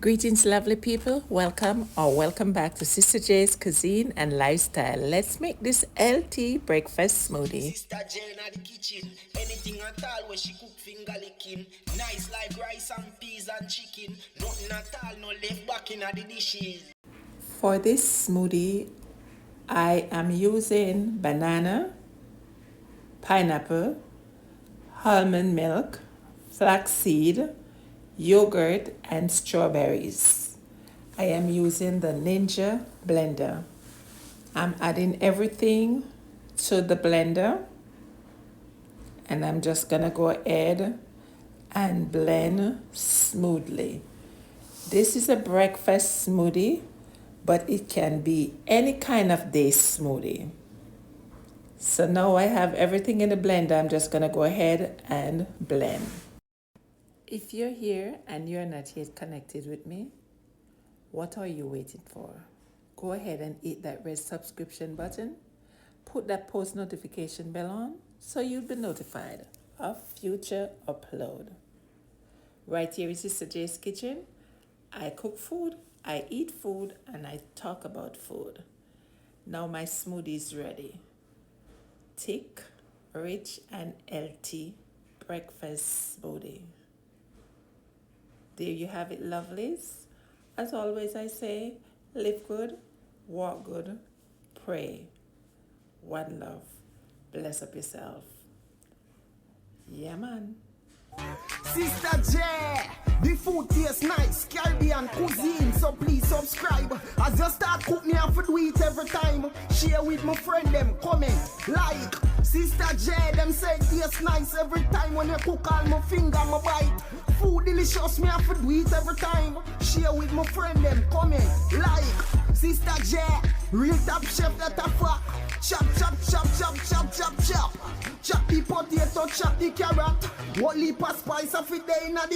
Greetings, lovely people. Welcome back to Sister J's Cuisine and Lifestyle. Let's make this LT breakfast smoothie. Sister Jane at the kitchen, anything at all where she cook finger licking. Nice like rice and peas and chicken. Nothing at all, no left back in the dishes. For this smoothie, I am using banana, pineapple, almond milk, flaxseed, yogurt, and strawberries. I am using the Ninja blender. I'm adding everything to the blender and I'm just gonna go ahead and blend smoothly. This is a breakfast smoothie, but it can be any kind of day smoothie. So now I have everything in the blender. I'm just gonna go ahead and blend. If you're here and you're not yet connected with me, what are you waiting for? Go ahead and hit that red subscription button. Put that post notification bell on so you'll be notified of future upload. Right here is Sister J's Kitchen. I cook food, I eat food, and I talk about food. Now my smoothie is ready. Thick, rich, and healthy breakfast smoothie. There you have it, lovelies. As always, I say, live good, walk good, pray. One love. Bless up yourself. Yeah, man. Sister J, the food tastes nice, Caribbean cuisine, so please subscribe. As you start cooking, you have to do it every time. Share with my friend them, comment, like. Sister J, them say it tastes nice every time. When you cook all my finger, my bite. Food delicious, me have to do it every time. Share with my friend them, comment, like. Sister J, real top chef that a fuck. Chop, chop, chop, chop, chop, chop, chop. Chop the potato, chop the carrot. What leap of spice of it day in the